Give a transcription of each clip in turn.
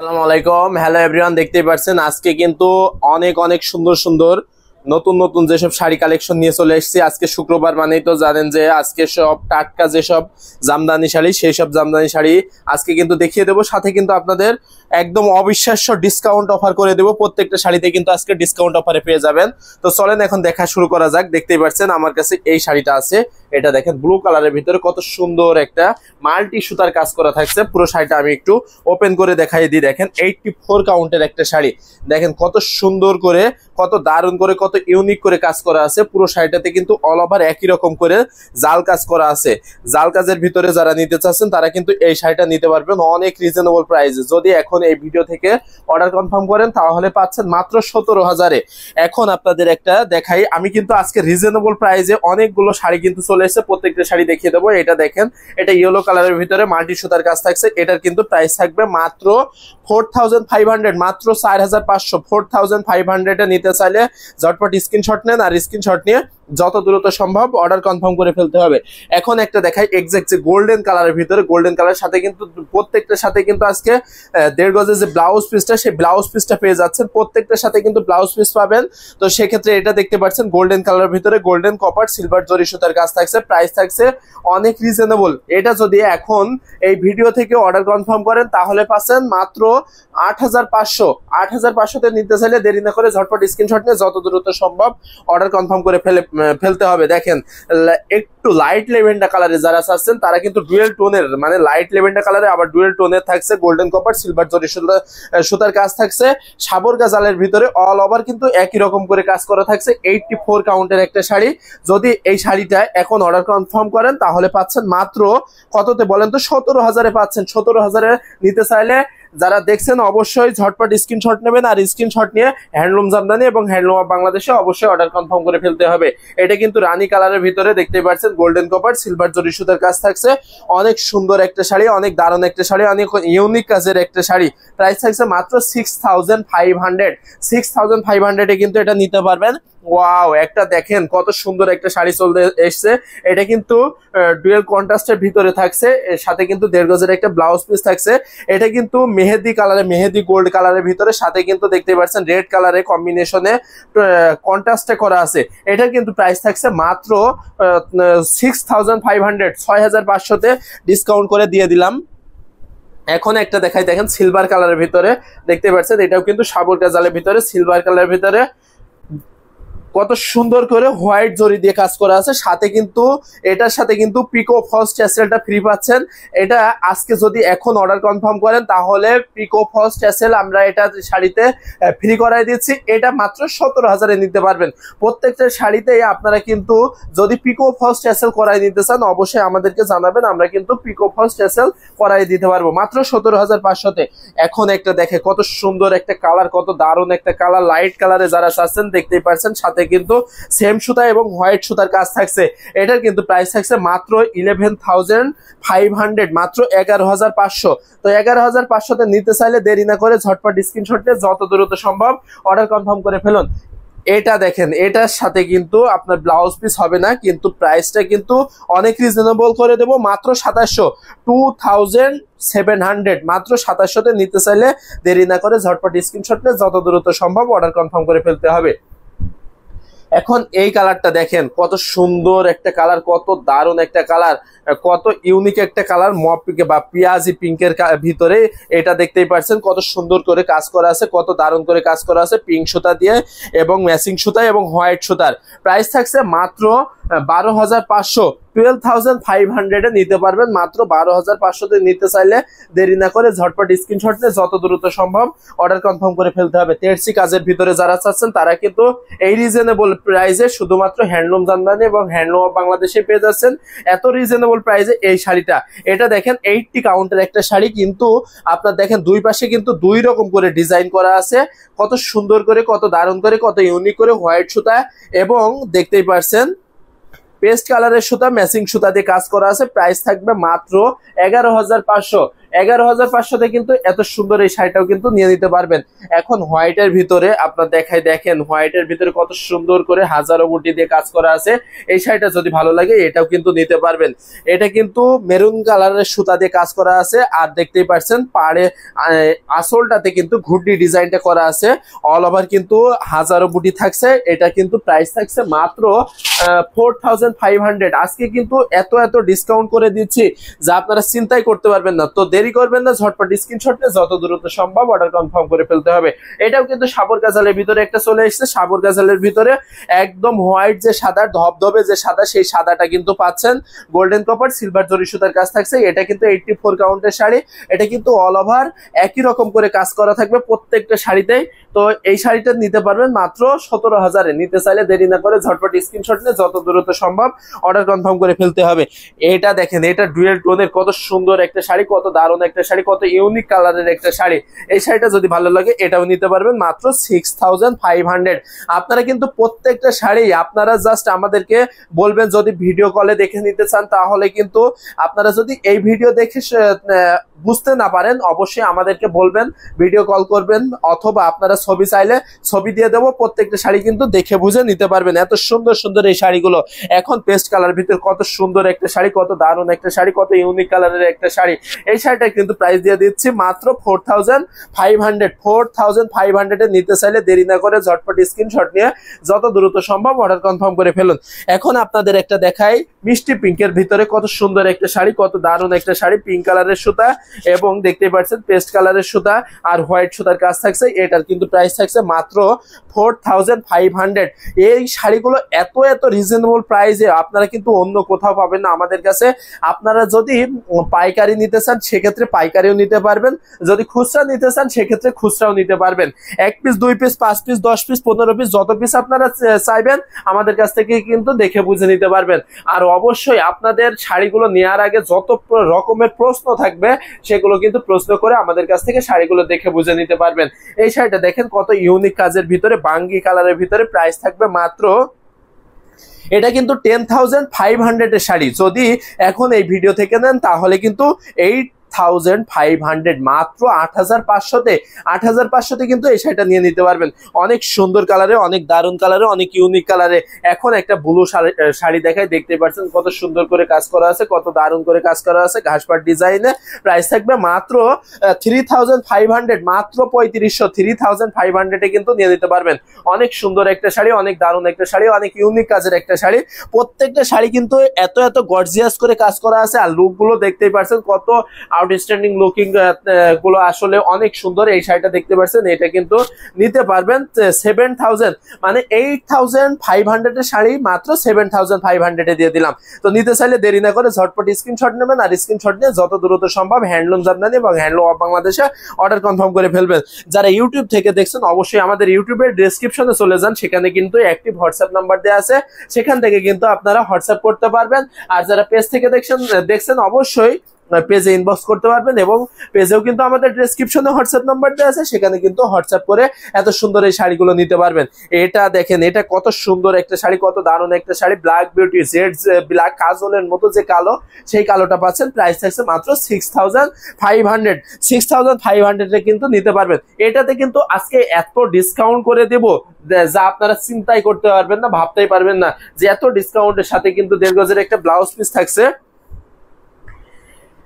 আসসালামু আলাইকুম। Hello everyone, দেখতেই পাচ্ছেন আজকে কিন্তু অনেক অনেক সুন্দর সুন্দর নতুন নতুন যেসব শাড়ি কালেকশন নিয়ে চলে এসেছি। আজকে শুক্রবার মানেই তো জানেন যে আজকে সব টাটকা যেসব জামদানি শাড়ি, সেই সব জামদানি শাড়ি আজকে কিন্তু দেখিয়ে দেবো। সাথে কিন্তু আপনাদের একদম অবিশ্বাস্য ডিসকাউন্ট অফার করে দেবো। প্রত্যেকটা শাড়িতে কিন্তু আজকে ডিসকাউন্ট অফারে পেয়ে যাবেন। তো চলেন এখন দেখা শুরু করা যাক। দেখতেই পাচ্ছেন আমার কাছে এই শাড়িটা আছে। এটা দেখেন ব্লু কালারের ভিতরে কত সুন্দর একটা মাল্টি সুতার কাজ করা থাকছে। পুরো শাড়িটা আমি একটু ওপেন করে দেখাই দিই। দেখেন 84 কাউন্টের একটা শাড়ি। দেখেন কত সুন্দর করে, কত দারুণ করে, কত ইউনিক করে কাজ করা আছে। পুরো শাড়িটাতে কিন্তু অল ওভার একই রকম করে জাল কাজ করা আছে। জাল কাজের ভিতরে যারা নিতে চাচ্ছেন তারা কিন্তু এই শাড়িটা নিতে পারবেন অনেক রিজনেবল প্রাইসে। যদি এখন এই ভিডিও থেকে অর্ডার কনফার্ম করেন তাহলে পাচ্ছেন মাত্র 17,000-এ। এখন আপনাদের একটা দেখাই, আমি কিন্তু আজকে রিজনেবল প্রাইসে অনেকগুলো শাড়ি কিন্তু চলে এসেছে। প্রত্যেকটা শাড়ি দেখিয়ে দেবো। এটা দেখেন, এটা ইয়েলো কালারের ভিতরে মাল্টি সুতার কাজ থাকছে। এটার কিন্তু প্রাইস থাকবে মাত্র 4,500, মাত্র 4,500। 4,500-এ নিতে চাইলে ঝটপট স্ক্রিনশট নেন, আর স্ক্রিনশট নিয়ে যত দ্রুত সম্ভব অর্ডার কনফার্ম করে ফেলতে হবে। এখন একটা দেখাই এক্সাক্ট যে গোল্ডেন কালারের ভিতরে, গোল্ডেন কালারের সাথে কিন্তু প্রত্যেকটার সাথে কিন্তু আজকে 1.5 গজের যে ব্লাউজ পিসটা, সেই ব্লাউজ পিসটা পেয়ে যাচ্ছেন। প্রত্যেকটার সাথে কিন্তু ব্লাউজ পিস পাবেন। তো সেক্ষেত্রে এটা দেখতে পাচ্ছেন গোল্ডেন কালারের ভিতরে গোল্ডেন কপার সিলভার জরি সুতার কাজ থাকছে। প্রাইস থাকছে অনেক রিজনেবল। এটা যদি এখন এই ভিডিও থেকে অর্ডার কনফার্ম করেন তাহলে পাচ্ছেন মাত্র 8,500। 8,500-তে নিতে চাইলে দেরি না করে ঝটপট স্ক্রিনশট নিয়ে যত দ্রুত সম্ভব অর্ডার কনফার্ম করে ফেলতে হবে। দেখেন একটু লাইট লেভেন্ডার কালারে যারা চাচ্ছেন তারা কিন্তু ডুয়েল টোনের, মানে লাইট লেভেন্ডার কালারে আবার ডুয়েল টোনের থাকছে। গোল্ডেন কপার সিলভার জরি সুতার কাজ থাকছে। সাবর গাজালের ভিতরে অল ওভার কিন্তু একই রকম করে কাজ করা থাকছে। 84 কাউন্টের একটা শাড়ি। যদি এই শাড়িটা এখন অর্ডার কনফার্ম করেন তাহলে পাচ্ছেন মাত্র কততে বলেন তো? 17,000-এ পাচ্ছেন। 17,000-এ নিতে চাইলে যারা দেখছেন অবশ্যই ঝটপট স্ক্রিনশট নেবেন, আর স্ক্রিনশট নিয়ে হ্যান্ডলুম জামদানি এবং হ্যান্ডলুম অফ বাংলাদেশে অবশ্যই অর্ডার কনফার্ম করে ফেলতে হবে। এটা কিন্তু রানী কালারের ভিতরে দেখতেই পাচ্ছেন গোল্ডেন কপার সিলভার জরি সুতার কাজ থাকছে। অনেক সুন্দর একটা শাড়ি, অনেক দারুণ একটা শাড়ি, অনেক ইউনিক কাজের একটা শাড়ি। প্রাইস থাকছে মাত্র 6,500। 6,500-এ কিন্তু এটা নিতে পারবেন। ওয়াও, একটা দেখেন কত সুন্দর একটা শাড়ি চলতে এসছে। এটা কিন্তু ডুয়েল কন্ট্রাস্টের ভিতরে থাকছে। এর সাথে কিন্তু 1.5 গজের একটা ব্লাউজ পিস থাকছে। এটা কিন্তু মেহেদি কালারে, মেহেদি গোল্ড কালারের ভিতরে, সাথে কিন্তু দেখতে পাচ্ছেন রেড কালারে কম্বিনেশনে কন্ট্রাস্টে করা আছে। এটা কিন্তু প্রাইস থাকছে মাত্র 6,500। 6,500-তে ডিসকাউন্ট করে দিয়ে দিলাম। এখন একটা দেখাই, দেখেন সিলভার কালারের ভিতরে দেখতে পাচ্ছেন, এটাও কিন্তু সাবর গাজালের ভিতরে সিলভার কালারের ভিতরে কত সুন্দর করে হোয়াইট জরি দিয়ে কাজ করা আছে। সাথে কিন্তু এটার সাথে কিন্তু পিকো ফলস ট্যাসেলটা ফ্রি পাচ্ছেন। এটা আজকে যদি এখন অর্ডার কনফার্ম করেন তাহলে পিকো ফলস ট্যাসেল আমরা এটা শাড়িতে ফ্রি করাই দিচ্ছি। এটা মাত্র 17,000-এ নিতে পারবেন। প্রত্যেকটা শাড়িতেই আপনারা কিন্তু যদি পিকো ফলস ট্যাসেল করাই নিতে চান অবশ্যই আমাদেরকে জানাবেন, আমরা কিন্তু পিকো ফলস ট্যাসেল করাই দিতে পারবো মাত্র 17,500-তে। এখন একটা দেখে কত সুন্দর একটা কালার, কত দারুণ একটা কালার, লাইট কালারে যারা চাচ্ছেন দেখতেই পাচ্ছেন। সাথে কিন্তু সেম সুতা এবং হোয়াইট সুতার কাজ থাকছে। এটার কিন্তু প্রাইস থাকছে মাত্র 11,500, মাত্র 11,500। তো 11,500-তে নিতে চাইলে দেরি না করে ঝটপট স্ক্রিনশট নিয়ে যত দ্রুত সম্ভব অর্ডার কনফার্ম করে ফেলুন। এটা দেখেন, এটার সাথে কিন্তু আপনার ব্লাউজ পিস হবে না, কিন্তু প্রাইসটা কিন্তু অনেক রিজনেবল করে দেবো মাত্র 2700। 2,700, মাত্র 2700-তে নিতে চাইলে দেরি না করে ঝটপট স্ক্রিনশট নিয়ে যত দ্রুত সম্ভব অর্ডার কনফার্ম করে ফেলতে হবে। এখন এই কালারটা দেখেন কত সুন্দর একটা কালার, কত দারুণ একটা কালার, কত ইউনিক একটা কালার, মপ বা পিয়াজি পিঙ্কের ভিতরে। এটা দেখতেই পাচ্ছেন কত সুন্দর করে কাজ করা আছে, কত দারুণ করে কাজ করা আছে পিঙ্ক সুতা দিয়ে এবং ম্যাচিং সুতা এবং হোয়াইট সুতার। প্রাইস থাকছে মাত্র 12,500। 12,500-এ নিতে পারবেন মাত্র 12,500-তে নিতে চাইলে দেরি না করে ঝটপট স্ক্রিনশট নিয়ে যত দ্রুত সম্ভব অর্ডার কনফার্ম করে ফেলতে হবে। তেরসি কাজের ভিতরে যারা চাচ্ছেন তারা কিন্তু এই রিজনেবল প্রাইসে শুধুমাত্র হ্যান্ডলুম জামদানি এবং হ্যান্ডলুম অফ বাংলাদেশে পেয়ে যাচ্ছেন এত রিজনেবল প্রাইসে এই শাড়িটা। এটা দেখেন 80 কাউন্টের একটা শাড়ি, কিন্তু আপনার দেখেন দুই পাশে কিন্তু দুই রকম করে ডিজাইন করা আছে। কত সুন্দর করে, কত দারুণ করে, কত ইউনিক করে হোয়াইট সুতা এবং দেখতেই পাচ্ছেন পেস্ট কালারের সুতা ম্যাচিং সুতা দিয়ে কাজ করা আছে। প্রাইস থাকবে মাত্র 11,500। 11,500-তে কিন্তু এত সুন্দর এই শাড়িটাও কিন্তু নিয়ে নিতে পারবেন। এখন হোয়াইটের ভিতরে আপনার দেখেন হোয়াইটের ভিতরে কত সুন্দর করে হাজারো বুটি দিয়ে কাজ করা আছে। এই শাড়িটা যদি ভালো লাগে এটাও কিন্তু নিতে পারবেন। এটা কিন্তু মেরুন কালারের সুতা দিয়ে কাজ করা আছে, আর দেখতেই পাচ্ছেন পাড়ে আসলটাতে কিন্তু ঘুড্ডি ডিজাইনটা করা আছে। অল ওভার কিন্তু হাজারো বুটি থাকছে। এটা কিন্তু প্রাইস থাকছে মাত্র 4,500। আজকে কিন্তু এত ডিসকাউন্ট করে দিচ্ছি যা আপনারা চিন্তাই করতে পারবেন না। তো দেরি করবেন না, ঝটপট স্ক্রিনশট নিয়ে যত দ্রুত সম্ভব অর্ডার কনফার্ম করে ফেলতে হবে। এটাও কিন্তু সাবর গাজালের ভিতরে একটা চলে এসেছে। সাবর গাজালের ভিতরে একদম হোয়াইট যে সাদা ধবধবে যে সাদা, সেই সাদাটা কিন্তু পাচ্ছেন গোল্ডেন কপার সিলভার জরি সুতার কাজ থাকছে। এটা কিন্তু 84 কাউন্টের শাড়ি। এটা কিন্তু অল ওভার একই রকম করে কাজ করা থাকবে প্রত্যেকটা শাড়িতেই। তো এই শাড়িটা নিতে পারবেন মাত্র 17,000-এ। নিতে চাইলে দেরি না করে ঝটপট স্ক্রিনশট নিয়ে যত দ্রুত সম্ভব অর্ডার কনফার্ম করে ফেলতে হবে। এটা দেখেন, এটা ডুয়েল টোনের কত সুন্দর একটা শাড়ি, কত দারুণ একটা শাড়ি, কত ইউনিক কালারের একটা শাড়ি। এই শাড়িটা যদি ভালো লাগে এটাও নিতে পারবেন মাত্র 6,500। আপনারা কিন্তু প্রত্যেকটা শাড়ি আপনারা জাস্ট আমাদেরকে বলবেন, যদি ভিডিও কলে দেখে নিতে চান তাহলে কিন্তু আপনারা যদি এই ভিডিও দেখে বুঝতে না পারেন অবশ্যই আমাদেরকে বলবেন, ভিডিও কল করবেন, অথবা আপনারা ছবি চাইলে ছবি দিয়ে দেবো। প্রত্যেকটা শাড়ি কিন্তু দেখে বুঝে নিতে পারবেন। এত সুন্দর সুন্দর এই শাড়িগুলো। এখন পেস্ট কালার ভিতরে কত সুন্দর একটা শাড়ি, কত দারুণ একটা শাড়ি, কত ইউনিক কালারের একটা শাড়ি। এই শাড়িটা কিন্তু প্রাইস দিয়ে দিচ্ছি মাত্র 4,500। 4,500-এ নিতে চাইলে দেরি না করে ঝটপট স্ক্রিনশট নিয়ে যত দ্রুত সম্ভব অর্ডার কনফার্ম করে ফেলুন। এখন আপনাদের একটা দেখাই মিষ্টি পিঙ্কের ভিতরে কত সুন্দর একটা শাড়ি, কত দারুণ একটা শাড়ি। পিঙ্ক কালারের সুতা এবং দেখতে পাচ্ছেন পেস্ট কালারের সুতা আর হোয়াইট সুতার কাজ থাকছে। এটার কিন্তু প্রাইস থাকছে মাত্র 4,500। এই শাড়িগুলো এত রিজনেবল প্রাইসে আপনারা কিন্তু অন্য কোথাও পাবেন না আমাদের কাছে। আপনারা যদি পাইকারি নিতে চান সেক্ষেত্রে পাইকারিও নিতে পারবেন, যদি খুচরা নিতে চান সেক্ষেত্রে খুচরাও নিতে পারবেন। 1 piece 2 piece 5 piece 10 piece 15 piece যত পিস আপনারা চাইবেন আমাদের কাছ থেকে কিন্তু দেখে বুঝে নিতে পারবেন। আর অবশ্যই আপনাদের শাড়িগুলো নেওয়ার আগে যত রকমের প্রশ্ন থাকবে সেগুলো কিন্তু প্রশ্ন করে আমাদের কাছ থেকে শাড়িগুলো দেখে বুঝে নিতে পারবেন। এই শাড়িটা দেখেন কত ইউনিক কাজের ভিতরে, বাঙ্গি কালারের ভিতরে। প্রাইস থাকবে মাত্র, এটা কিন্তু 10,500-এর শাড়ি। যদি এখন এই ভিডিও থেকে নেন তাহলে কিন্তু 8,500, মাত্র 8,500-তে। 8,500-তে কিন্তু এই শাড়িটা নিয়ে নিতে পারবেন। অনেক সুন্দর কালারে, অনেক দারুণ কালারে, অনেক ইউনিক কালারে। এখন একটা ব্লু শাড়ি দেখায়, দেখতে পাচ্ছেন কত সুন্দর করে কাজ করা আছে, কত দারুণ করে কাজ করা আছে ঘাসপাট ডিজাইনে। প্রাইস থাকবে মাত্র 3,500, মাত্র 3,500। 3,500-এ কিন্তু নিয়ে নিতে পারবেন। অনেক সুন্দর একটা শাড়ি, অনেক দারুণ একটা শাড়ি, অনেক ইউনিক কাজের একটা শাড়ি। প্রত্যেকটা শাড়ি কিন্তু এত গর্জিয়াস করে কাজ করা আছে। আর লুকগুলো দেখতেই পাচ্ছেন কত আউটস্ট্যান্ডিং লুকিং গুলো, আসলে অনেক সুন্দর। এই শাড়িটা দেখতে পাচ্ছেন, এটা কিন্তু নিতে পারবেন 7,000, মানে 8,500-এর শাড়ি মাত্র 7,500-এ দিয়ে দিলাম। তো নিতে চাইলে দেরি না করে ঝটপট স্ক্রিনশট নেবেন, আর স্ক্রিনশট নিয়ে যত দ্রুত সম্ভব হ্যান্ডলুম জার্নালি এবং হ্যান্ডলুম অফ বাংলাদেশে অর্ডার কনফার্ম করে ফেলবেন। যারা ইউটিউব থেকে দেখছেন অবশ্যই আমাদের ইউটিউবের ডেসক্রিপশনে চলে যান, সেখানে কিন্তু অ্যাক্টিভ হোয়াটসঅ্যাপ নাম্বার দেওয়া আছে, সেখান থেকে কিন্তু আপনারা হোয়াটসঅ্যাপ করতে পারবেন। আর যারা পেজ থেকে দেখছেন অবশ্যই পেজে ইনবক্স করতে পারবেন, এবং পেজেও কিন্তু আমাদের ডেসক্রিপশনে হোয়াটসঅ্যাপ নাম্বার দেওয়া আছে, সেখানে কিন্তু হোয়াটসঅ্যাপ করে এত সুন্দর এই শাড়িগুলো নিতে পারবেন। এটা দেখেন, এটা কত সুন্দর একটা শাড়ি, কত দারুণ একটা sari. Black beauty, jet black কাজলের মতো যে কালো, সেই কালোটা পাচ্ছেন। প্রাইস থাকছে মাত্র 6,500। 6,500-এ কিন্তু নিতে পারবেন। এটাতে কিন্তু আজকে এত ডিসকাউন্ট করে দেব যা আপনারা চিন্তাই করতে পারবেন না, ভাবতেই পারবেন না যে এত ডিসকাউন্টের সাথে কিন্তু 1.5 গজের একটা ব্লাউজ পিস থাকছে।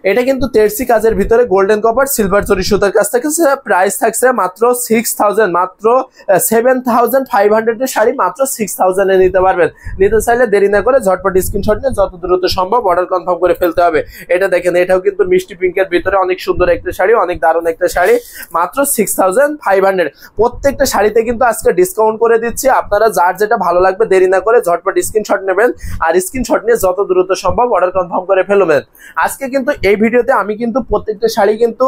এটা কিন্তু তেরসি কাজের ভিতরে গোল্ডেন কপার সিলভার জরি সুতার কাছ থেকে। প্রাইস থাকছে মাত্র 6,000, মাত্র 7,500-এর শাড়ি মাত্র 6,000-এ নিতে পারবেন। নিতে চাইলে দেরি না করে ঝটপট স্ক্রিনশট নিয়ে যত দ্রুত সম্ভব অর্ডার কনফার্ম করে ফেলতে হবে। এটা দেখেন, এটাও কিন্তু মিষ্টি পিঙ্কের ভিতরে অনেক সুন্দর একটা শাড়ি, অনেক দারুণ একটা শাড়ি, মাত্র 6,500। প্রত্যেকটা শাড়িতে কিন্তু আজকে ডিসকাউন্ট করে দিচ্ছি। আপনারা যার যেটা ভালো লাগবে দেরি না করে ঝটপট স্ক্রিনশট নেবেন, আর স্ক্রিনশট নিয়ে যত দ্রুত সম্ভব অর্ডার কনফার্ম করে ফেলবেন। আজকে কিন্তু এই ভিডিওতে আমি কিন্তু প্রত্যেকটা শাড়ি কিন্তু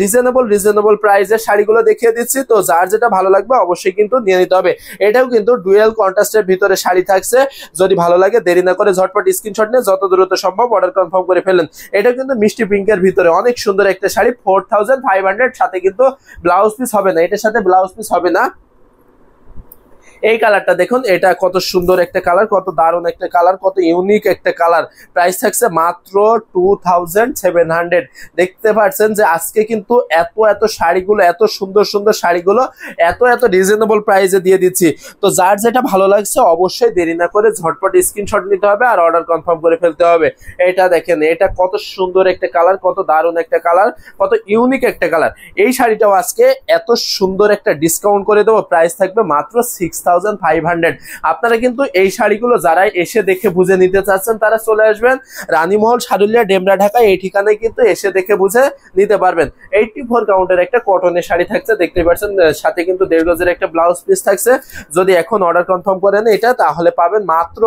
রিজনেবল প্রাইসের শাড়িগুলো দেখিয়ে দিচ্ছি। তো যার যেটা ভালো লাগবে অবশ্যই কিন্তু নিয়ে নিতে হবে। এটাও কিন্তু ডুয়েল কন্ট্রাস্টের ভিতরে শাড়ি থাকছে। যদি ভালো লাগে দেরি না করে ঝটপট স্ক্রিনশট নিয়ে যত দ্রুত সম্ভব অর্ডার কনফার্ম করে ফেলেন। এটা কিন্তু মিষ্টি পিঙ্কের ভিতরে অনেক সুন্দর একটা শাড়ি, 4,500। সাথে কিন্তু ব্লাউজ পিস হবে না, এটার সাথে ব্লাউজ পিস হবে না। এই কালারটা দেখুন, এটা কত সুন্দর একটা কালার, কত দারুণ একটা কালার, কত ইউনিক একটা কালার। প্রাইস থাকছে মাত্র 2700। দেখতে পাচ্ছেন যে আজকে কিন্তু এত এত শাড়িগুলো, এত সুন্দর সুন্দর শাড়িগুলো এত এত রিজনেবল প্রাইসে দিয়ে দিচ্ছি। তো যার যেটা ভালো লাগছে অবশ্যই দেরি না করে ঝটপট স্ক্রিনশট নিতে হবে আর অর্ডার কনফার্ম করে ফেলতে হবে। এটা দেখেন, এটা কত সুন্দর একটা কালার, কত দারুণ একটা কালার, কত ইউনিক একটা কালার। এই শাড়িটাও আজকে এত সুন্দর একটা ডিসকাউন্ট করে দেবো, প্রাইস থাকবে মাত্র 6500। আপনারা কিন্তু এই শাড়িগুলো যারা এসে দেখে বুঝে নিতে চাচ্ছেন তারা চলে আসবেন রানীমহল, সারুলিয়া, ডেমরা, ঢাকা, এই ঠিকানায় কিন্তু এসে দেখে বুঝে নিতে পারবেন। 84 কাউন্টের একটা কটনের শাড়ি থাকছে, দেখতে পাচ্ছেন, সাথে কিন্তু 1.5 গজের একটা ব্লাউজ পিস থাকছে। যদি এখন অর্ডার কনফার্ম করেন এটা, তাহলে পাবেন মাত্র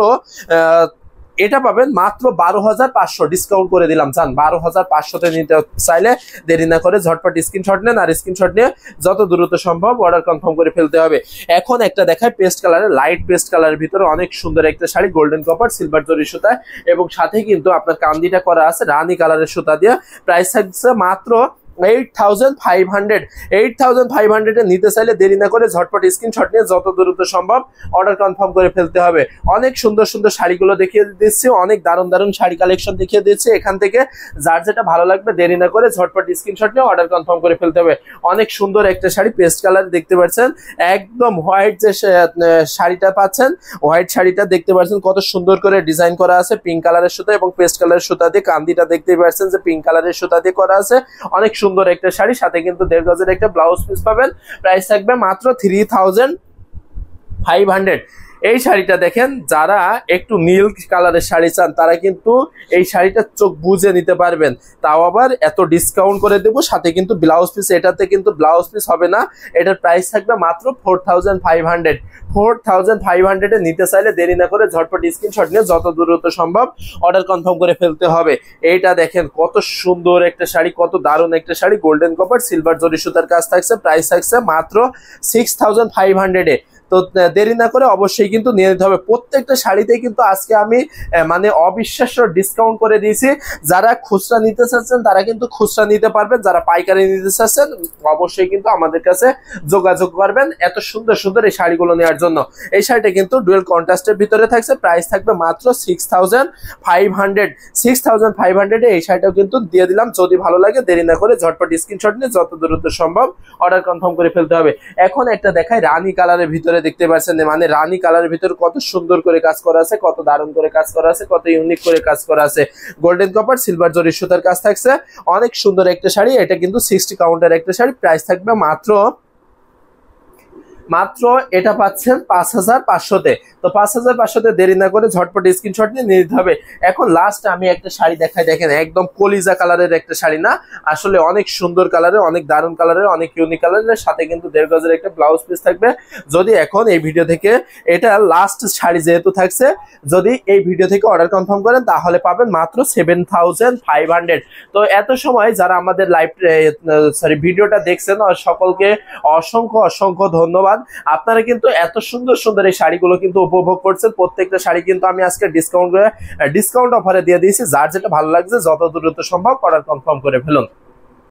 12,500 ডিসকাউন্ট করে দিলাম। চান 12,500-তে নিতে চাইলে দেরি না করে ঝটপট স্ক্রিনশট নেন, আর স্ক্রিনশট নিয়ে যত দ্রুত সম্ভব অর্ডার কনফার্ম করে ফেলতে হবে। এখন একটা দেখায় পেস্ট কালারের, লাইট পেস্ট কালারের ভিতরে অনেক সুন্দর একটা শাড়ি, গোল্ডেন কপার সিলভার জরি সুতা, এবং সাথে কিন্তু আপনার কান্দিটা করা আছে রানী কালারের সুতা দিয়ে। প্রাইস থাকছে মাত্র 8500। 8500-এ নিতে চাইলে দেরি না করে ঝটপট স্ক্রিনশট নিয়ে যত দ্রুত সম্ভব অর্ডার কনফার্ম করে ফেলতে হবে। অনেক সুন্দর সুন্দর শাড়িগুলো দেখিয়ে দিচ্ছি, অনেক দারুণ দারুণ শাড়ি কালেকশন দেখিয়ে দিচ্ছি। এখান থেকে যার যেটা ভালো লাগবে দেরি না করে ঝটপট স্ক্রিনশট নিয়ে অর্ডার কনফার্ম করে ফেলতে হবে। অনেক সুন্দর একটা শাড়ি, পেস্ট কালার, দেখতে পাচ্ছেন একদম হোয়াইট যে শাড়িটা পাচ্ছেন, হোয়াইট শাড়িটা দেখতে পাচ্ছেন কত সুন্দর করে ডিজাইন করা আছে পিঙ্ক কালারের সুতা এবং পেস্ট কালারের সুতা দিয়ে। কান্দিটা দেখতে পাচ্ছেন যে পিঙ্ক কালারের সুতা দিয়ে করা আছে, অনেক সুন্দর একটা শাড়ি, সাথে কিন্তু 1.5 গজের একটা ব্লাউজ পিস পাবেন। প্রাইস থাকবে মাত্র 3500। এই শাড়িটা দেখেন, যারা একটু নীল কালারের শাড়ি চান তারা কিন্তু এই শাড়িটা চোখ বুঝে নিতে পারবেন, তাও আবার এত ডিসকাউন্ট করে দেবো। সাথে কিন্তু ব্লাউজ পিস, এটাতে কিন্তু ব্লাউজ পিস হবে না, এটার প্রাইস থাকবে মাত্র 4500। 4500-এ নিতে চাইলে দেরি না করে ঝটপট স্ক্রিনশট নিয়ে যত দ্রুত সম্ভব অর্ডার কনফার্ম করে ফেলতে হবে। এইটা দেখেন কত সুন্দর একটা শাড়ি, কত দারুণ একটা শাড়ি, গোল্ডেন কপার সিলভার জরি সুতার কাজ থাকছে। প্রাইস থাকছে মাত্র 6500-এ। তো দেরি না করে অবশ্যই কিন্তু নিয়ে নিতে হবে। প্রত্যেকটা শাড়িতে কিন্তু আজকে আমি মানে অবিশ্বাস্য ডিসকাউন্ট করে দিয়েছি। যারা খুচরা নিতে চাচ্ছেন তারা কিন্তু খুচরা নিতে পারবেন, যারা পাইকারি নিতে চাচ্ছেন অবশ্যই কিন্তু আমাদের কাছে যোগাযোগ করবেন এত সুন্দর সুন্দর এই শাড়িগুলো নেওয়ার জন্য। এই শাড়িটা কিন্তু ডুয়েল কন্ট্রাস্টের ভিতরে থাকছে, প্রাইস থাকবে মাত্র 6500। 6500-এ এই শাড়িটাও কিন্তু দিয়ে দিলাম। যদি ভালো লাগে দেরি না করে ঝটপট স্ক্রিনশট নিয়ে যত দ্রুত সম্ভব অর্ডার কনফার্ম করে ফেলতে হবে। এখন একটা দেখাই রানী কালারের ভিতরে, দেখতে পাচ্ছেন মানে রানী কালারের ভিতরে কত সুন্দর করে কাজ করা আছে, কত দারুণ করে কাজ করা আছে, কত ইউনিক করে কাজ করা আছে। গোল্ডেন কপার সিলভার জরি সুতার কাজ থাকছে, অনেক সুন্দর একটা শাড়ি। এটা কিন্তু 60 কাউন্টের একটা শাড়ি, প্রাইস থাকবে মাত্র এটা পাচ্ছেন 5500-তে। তো 5500-তে দেরি না করে ঝটপট স্ক্রিনশট নিয়ে নিতে হবে। এখন লাস্ট আমি একটা শাড়ি দেখাই, দেখেন একদম কলিজা কালারের একটা শাড়ি, না আসলে অনেক সুন্দর কালারের, অনেক দারুণ কালারের, অনেক ইউনিক কালারের, সাথে কিন্তু 1.5 গজের একটা ব্লাউজ পিস থাকবে। যদি এখন এই ভিডিও থেকে, এটা লাস্ট শাড়ি যেহেতু থাকছে, যদি এই ভিডিও থেকে অর্ডার কনফার্ম করেন তাহলে পাবেন মাত্র 7500। তো এত সময় যারা আমাদের লাইভ ভিডিওটা দেখছেন সকলকে অসংখ্য অসংখ্য ধন্যবাদ। আপনারা কিন্তু এত সুন্দর সুন্দর এই শাড়িগুলো কিন্তু উপভোগ করছেন। প্রত্যেকটা শাড়ি কিন্তু আমি আজকে ডিসকাউন্ট অফারে দিয়ে দিয়েছি। যার যেটা ভালো লাগছে যত দ্রুত সম্ভব অর্ডার কনফার্ম করে ফেলুন।